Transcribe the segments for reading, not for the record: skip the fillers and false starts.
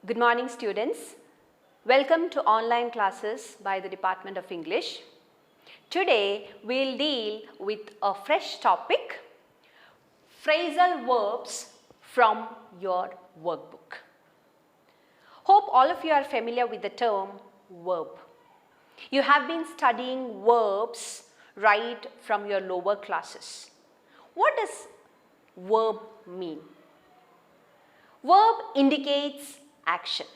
Good morning, students. Welcome to online classes by the Department of English. Today we'll deal with a fresh topic, phrasal verbs from your workbook. Hope all of you are familiar with the term verb. You have been studying verbs right from your lower classes. What does verb mean? Verb indicates action.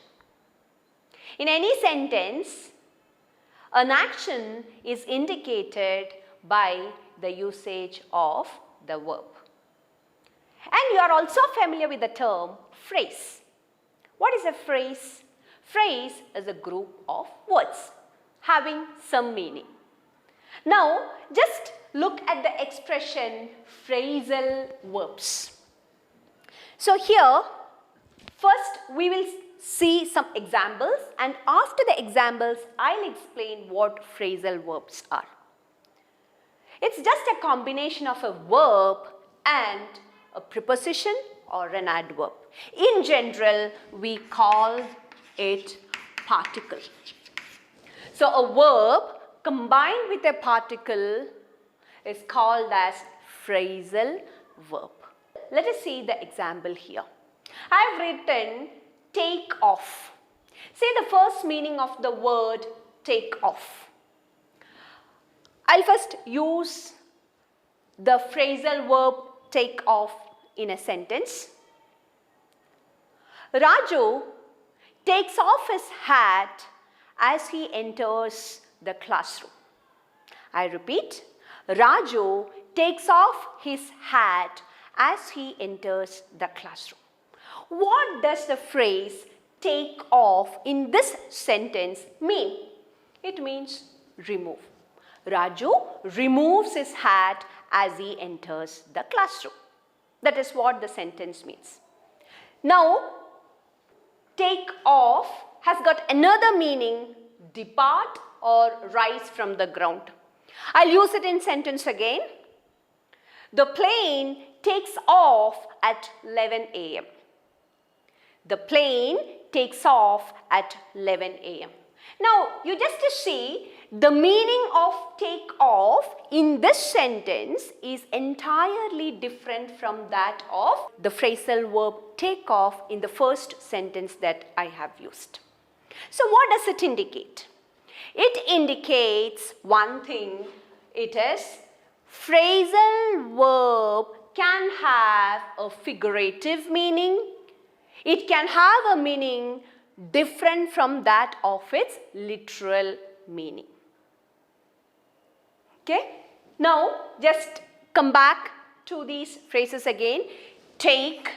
In any sentence, an action is indicated by the usage of the verb. And you are also familiar with the term phrase. What is a phrase? Phrase is a group of words having some meaning. Now, just look at the expression phrasal verbs. So here, first we will see some examples, and after the examples, I'll explain what phrasal verbs are. It's just a combination of a verb and a preposition or an adverb. In general, we call it particle. So a verb combined with a particle is called as phrasal verb. Let us see the example here. I have written take off. Say the first meaning of the word take off. I'll first use the phrasal verb take off in a sentence. Raju takes off his hat as he enters the classroom. I repeat, Raju takes off his hat as he enters the classroom. What does the phrase take off in this sentence mean? It means remove. Raju removes his hat as he enters the classroom. That is what the sentence means. Now, take off has got another meaning, depart or rise from the ground. I'll use it in sentence again. The plane takes off at 11 a.m. The plane takes off at 11 a.m. Now, you just see the meaning of take off in this sentence is entirely different from that of the phrasal verb take off in the first sentence that I have used. So, what does it indicate? It indicates one thing. It is phrasal verb can have a figurative meaning. It can have a meaning different from that of its literal meaning. Okay? Now, just come back to these phrases again. Take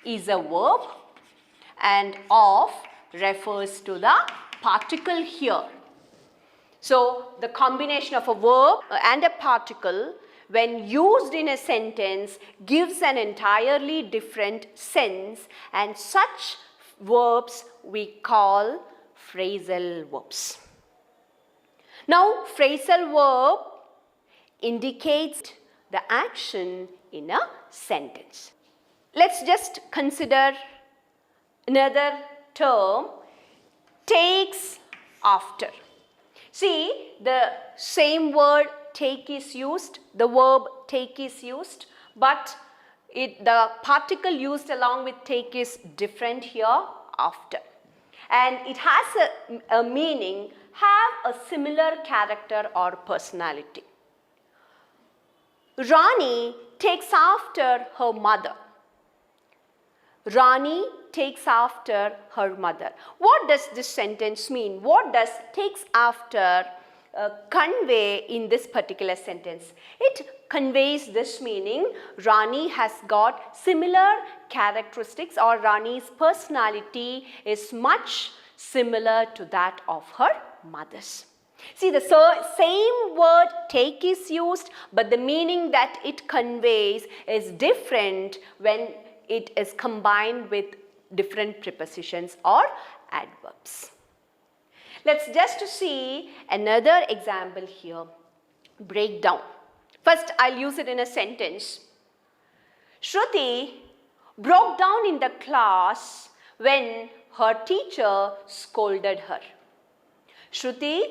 is a verb and off refers to the particle here. So, the combination of a verb and a particle when used in a sentence gives an entirely different sense, and such verbs we call phrasal verbs. Now, phrasal verb indicates the action in a sentence. Let's just consider another term, takes after. See, the same word take is used, the verb take is used, but the particle used along with take is different here, after. And it has a meaning, have a similar character or personality. Rani takes after her mother. Rani takes after her mother. What does this sentence mean? What does takes after convey in this particular sentence? It conveys this meaning, Rani has got similar characteristics, or Rani's personality is much similar to that of her mother's. See, the same word take is used, but the meaning that it conveys is different when it is combined with different prepositions or adverbs. Let's just see another example here. Breakdown. First, I'll use it in a sentence. Shruti broke down in the class when her teacher scolded her. Shruti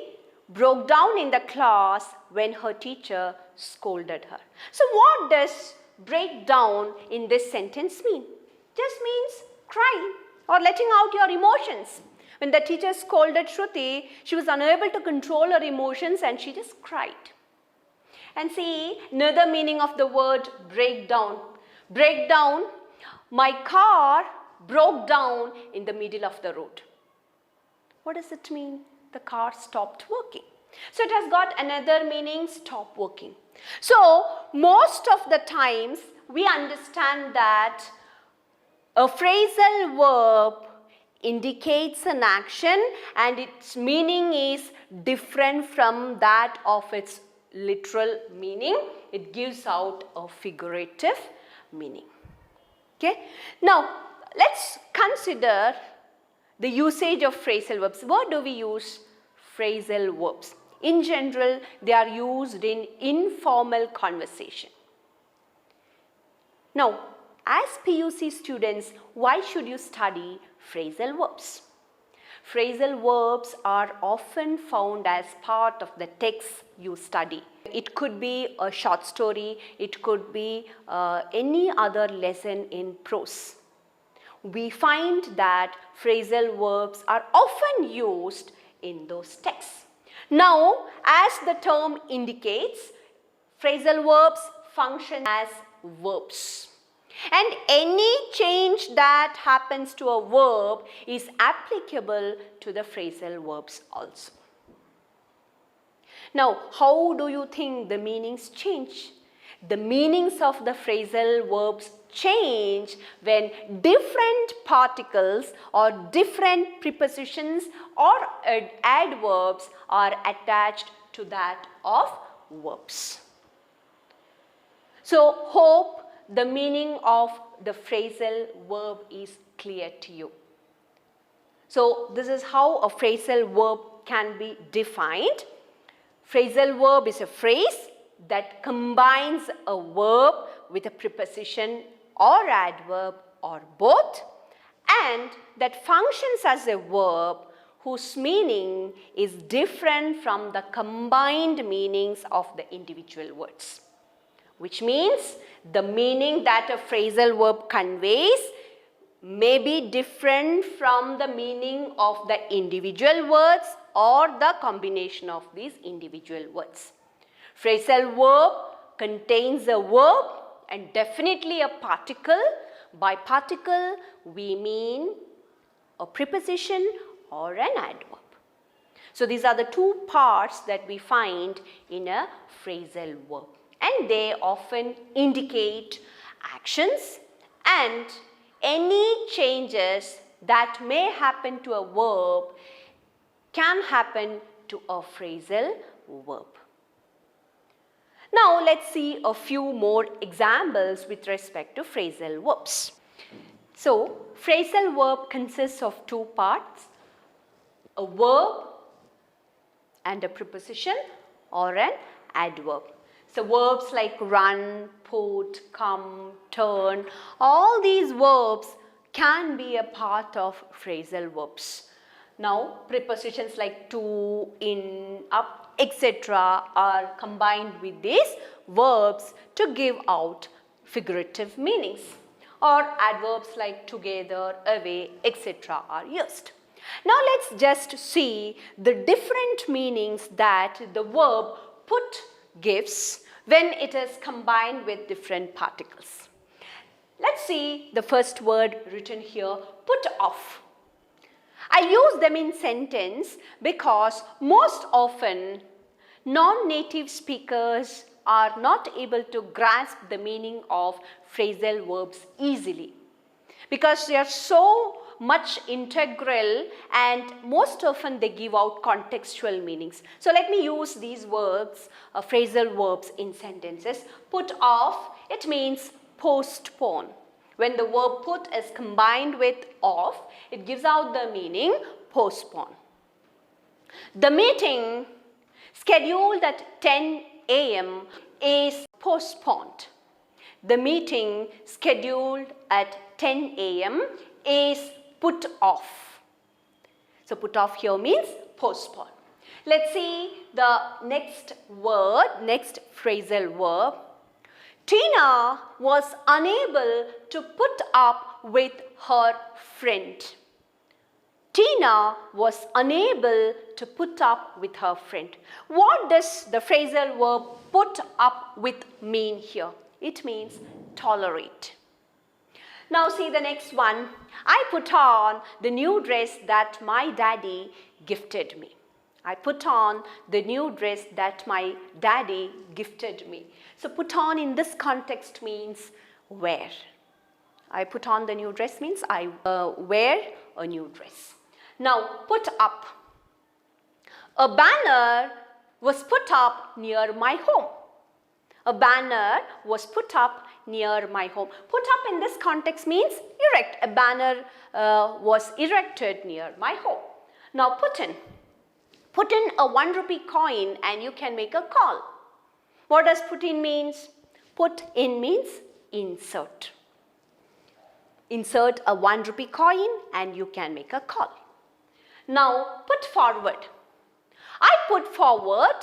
broke down in the class when her teacher scolded her. So what does break down in this sentence mean? Just means cry or letting out your emotions. When the teacher scolded Shruti, she was unable to control her emotions and she just cried. And see, another meaning of the word break down. Break down, my car broke down in the middle of the road. What does it mean? The car stopped working. So it has got another meaning, stop working. So most of the times we understand that a phrasal verb indicates an action and its meaning is different from that of its literal meaning. It gives out a figurative meaning. Okay. Now let's consider the usage of phrasal verbs. What do we use phrasal verbs? In general, they are used in informal conversation. Now, as PUC students, why should you study phrasal verbs? Phrasal verbs are often found as part of the text you study. It could be a short story, it could be any other lesson in prose. We find that phrasal verbs are often used in those texts. Now, as the term indicates, phrasal verbs function as verbs. And any change that happens to a verb is applicable to the phrasal verbs also. Now, how do you think the meanings change? The meanings of the phrasal verbs change when different particles or different prepositions or adverbs are attached to that of verbs. So, hope the meaning of the phrasal verb is clear to you. So, this is how a phrasal verb can be defined. Phrasal verb is a phrase that combines a verb with a preposition or adverb or both, and that functions as a verb whose meaning is different from the combined meanings of the individual words. Which means the meaning that a phrasal verb conveys may be different from the meaning of the individual words or the combination of these individual words. Phrasal verb contains a verb and definitely a particle. By particle, we mean a preposition or an adverb. So these are the two parts that we find in a phrasal verb, and they often indicate actions and any changes that may happen to a verb can happen to a phrasal verb. Now let's see a few more examples with respect to phrasal verbs. So phrasal verb consists of two parts, a verb and a preposition or an adverb. So verbs like run, put, come, turn, all these verbs can be a part of phrasal verbs. Now prepositions like to, in, up, etc. are combined with these verbs to give out figurative meanings, or adverbs like together, away, etc. are used. Now let's just see the different meanings that the verb put gives when it is combined with different particles. Let's see the first word written here, put off. I use them in sentence because most often non-native speakers are not able to grasp the meaning of phrasal verbs easily because they are so much integral and most often they give out contextual meanings. So let me use these verbs, phrasal verbs in sentences. Put off, it means postpone. When the verb put is combined with off, it gives out the meaning postpone. The meeting scheduled at 10 a.m. is postponed. The meeting scheduled at 10 a.m. is put off. So put off here means postpone. Let's see the next word, next phrasal verb. Tina was unable to put up with her friend. Tina was unable to put up with her friend. What does the phrasal verb put up with mean here? It means tolerate. Now see the next one. I put on the new dress that my daddy gifted me. I put on the new dress that my daddy gifted me. So put on in this context means wear. I put on the new dress means I wear a new dress. Now put up. A banner was put up near my home. A banner was put up near my home. Put up in this context means erect. A banner was erected near my home. Now put in. Put in a 1 rupee coin and you can make a call. What does put in means? Put in means insert. Insert a 1 rupee coin and you can make a call. Now put forward. I put forward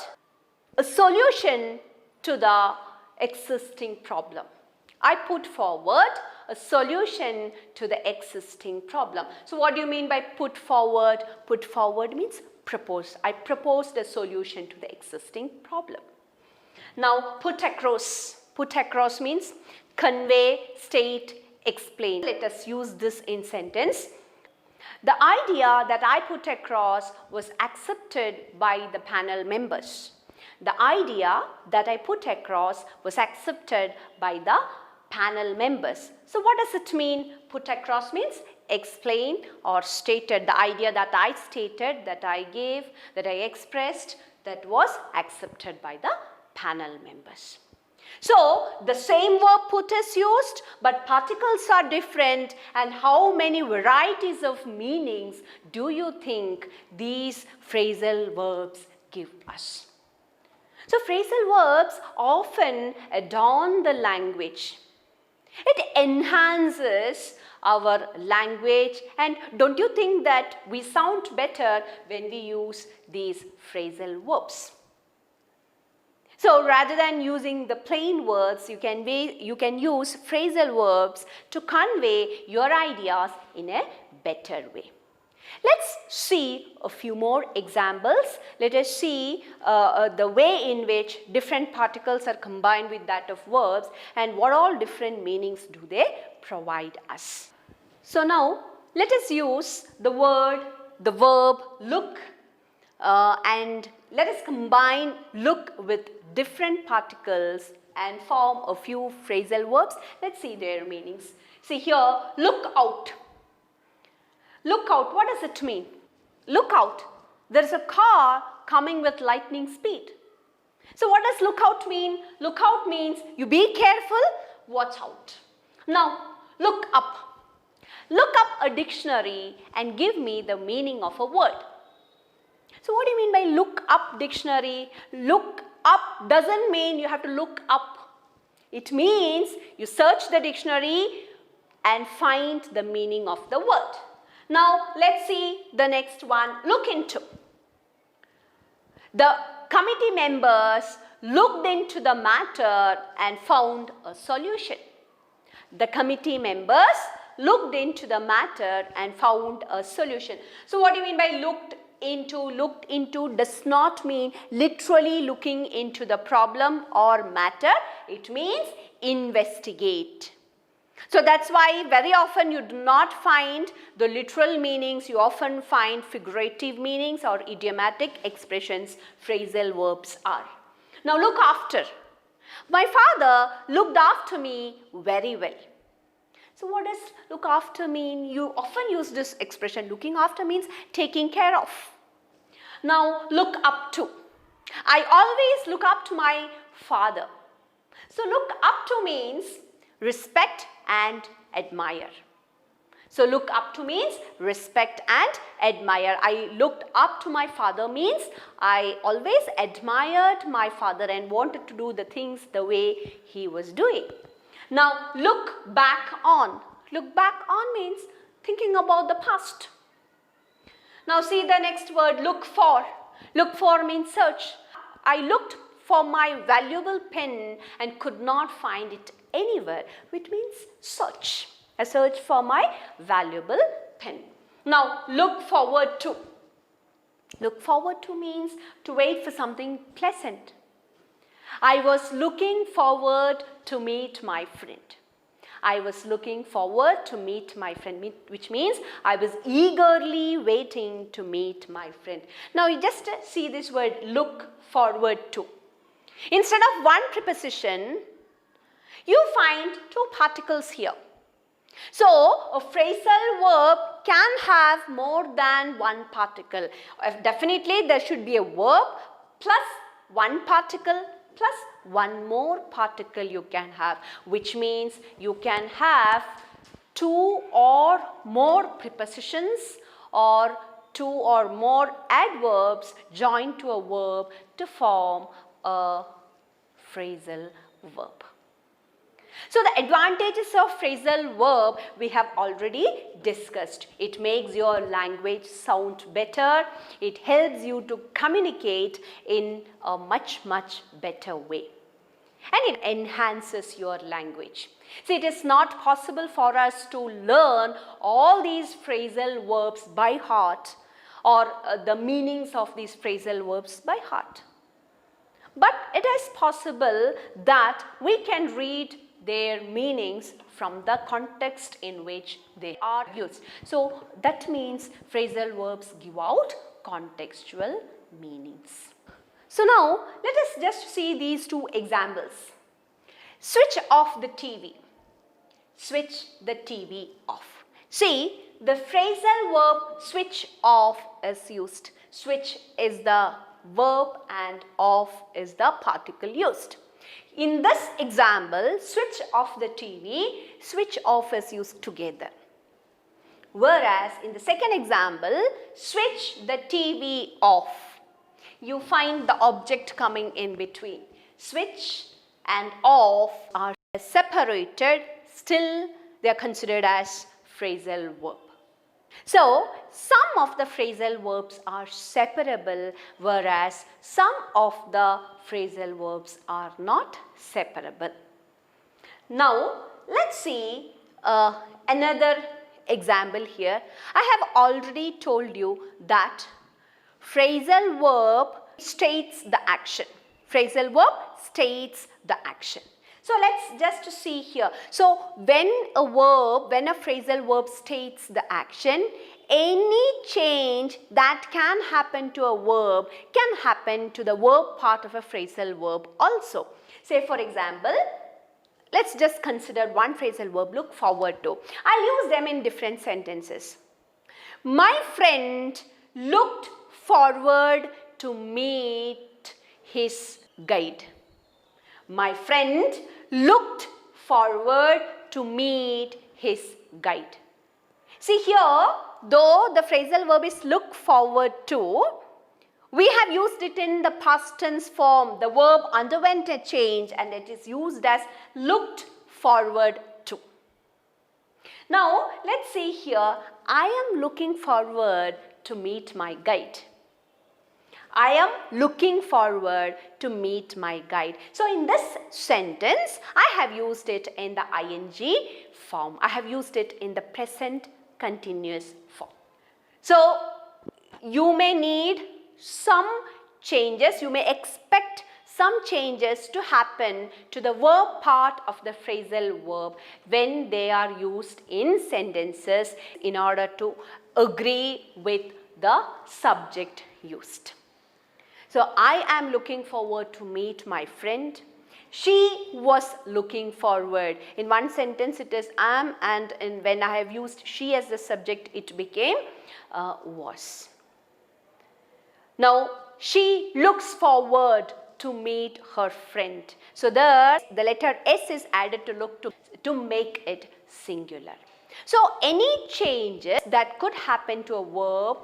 a solution to the existing problem. I put forward a solution to the existing problem. So what do you mean by put forward? Put forward means propose. I proposed a solution to the existing problem. Now put across. Put across means convey, state, explain. Let us use this in sentence. The idea that I put across was accepted by the panel members. The idea that I put across was accepted by the panel members. So what does it mean? Put across means explain or stated. The idea that I stated, that I gave, that I expressed, that was accepted by the panel members. So the same verb put is used, but particles are different. And how many varieties of meanings do you think these phrasal verbs give us? So phrasal verbs often adorn the language. It enhances our language, and don't you think that we sound better when we use these phrasal verbs? So rather than using the plain words, you can use phrasal verbs to convey your ideas in a better way. Let's see a few more examples. Let us see the way in which different particles are combined with that of verbs and what all different meanings do they provide us. So now let us use the verb look and let us combine look with different particles and form a few phrasal verbs. Let's see their meanings. See here, look out. Look out, what does it mean? Look out. There is a car coming with lightning speed. So what does look out mean? Look out means you be careful, watch out. Now, look up. Look up a dictionary and give me the meaning of a word. So what do you mean by look up dictionary? Look up doesn't mean you have to look up. It means you search the dictionary and find the meaning of the word. Now let's see the next one, look into. The committee members looked into the matter and found a solution. The committee members looked into the matter and found a solution. So what do you mean by looked into? Looked into does not mean literally looking into the problem or matter. It means investigate. So that's why very often you do not find the literal meanings. You often find figurative meanings or idiomatic expressions phrasal verbs are. Now look after. My father looked after me very well. So what does look after mean? You often use this expression. Looking after means taking care of. Now look up to. I always look up to my father. So look up to means respect and admire. So look up to means respect and admire. I looked up to my father means I always admired my father and wanted to do the things the way he was doing. Now look back on. Look back on means thinking about the past. Now see the next word, look for. Look for means search. I looked for my valuable pen and could not find it anywhere, which means search. I searched for my valuable pen. Now look forward to. Look forward to means to wait for something pleasant. I was looking forward to meet my friend. I was looking forward to meet my friend, which means I was eagerly waiting to meet my friend. Now you just see this word look forward to. Instead of one preposition, you find two particles here. So a phrasal verb can have more than one particle. Definitely there should be a verb plus one particle plus one more particle you can have, which means you can have two or more prepositions or two or more adverbs joined to a verb to form a phrasal verb. So the advantages of phrasal verb we have already discussed. It makes your language sound better. It helps you to communicate in a much better way. And it enhances your language. See, it is not possible for us to learn all these phrasal verbs by heart or the meanings of these phrasal verbs by heart. But it is possible that we can read their meanings from the context in which they are used. So that means phrasal verbs give out contextual meanings. So now let us just see these two examples. Switch off the TV. Switch the TV off. See, the phrasal verb switch off is used. Switch is the verb and off is the particle used. In this example, switch off the TV, switch off is used together. Whereas in the second example, switch the TV off. You find the object coming in between. Switch and off are separated, still they are considered as phrasal verb. So, some of the phrasal verbs are separable, whereas some of the phrasal verbs are not separable. Now, let's see another example here. I have already told you that phrasal verb states the action. Phrasal verb states the action. So let's just see here. So when a phrasal verb states the action, any change that can happen to a verb can happen to the verb part of a phrasal verb also. Say for example, let's just consider one phrasal verb, look forward to. I'll use them in different sentences. My friend looked forward to meet his guide. My friend looked forward to meet his guide. See here, though the phrasal verb is look forward to, we have used it in the past tense form. The verb underwent a change and it is used as looked forward to. Now, let's see here, I am looking forward to meet my guide. I am looking forward to meet my guide. So in this sentence, I have used it in the ing form. I have used it in the present continuous form. So you may need some changes, you may expect some changes to happen to the verb part of the phrasal verb when they are used in sentences in order to agree with the subject used. So I am looking forward to meet my friend. She was looking forward. In one sentence it is am, and when I have used she as the subject it became was. Now she looks forward to meet her friend. So the letter S is added to look to make it singular. So any changes that could happen to a verb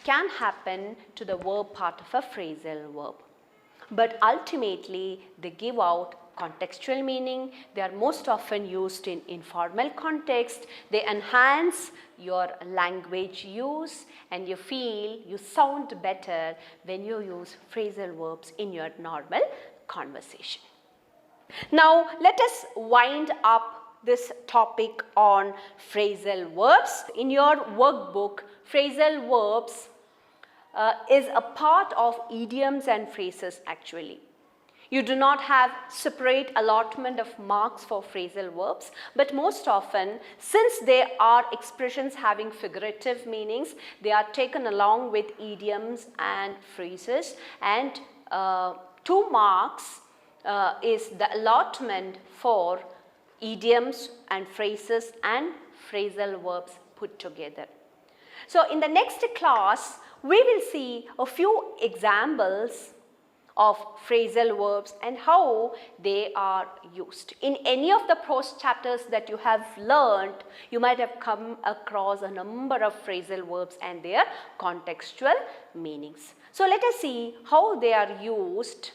can happen to the verb part of a phrasal verb. But ultimately they give out contextual meaning. They are most often used in informal context. They enhance your language use, and you feel you sound better when you use phrasal verbs in your normal conversation. Now let us wind up this topic on phrasal verbs. In your workbook, phrasal verbs is a part of idioms and phrases actually. You do not have separate allotment of marks for phrasal verbs, but most often, since they are expressions having figurative meanings, they are taken along with idioms and phrases, and 2 marks is the allotment for idioms and phrases and phrasal verbs put together. So in the next class, we will see a few examples of phrasal verbs and how they are used. In any of the prose chapters that you have learned, you might have come across a number of phrasal verbs and their contextual meanings. So let us see how they are used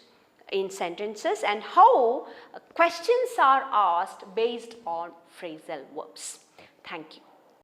in sentences and how questions are asked based on phrasal verbs. Thank you.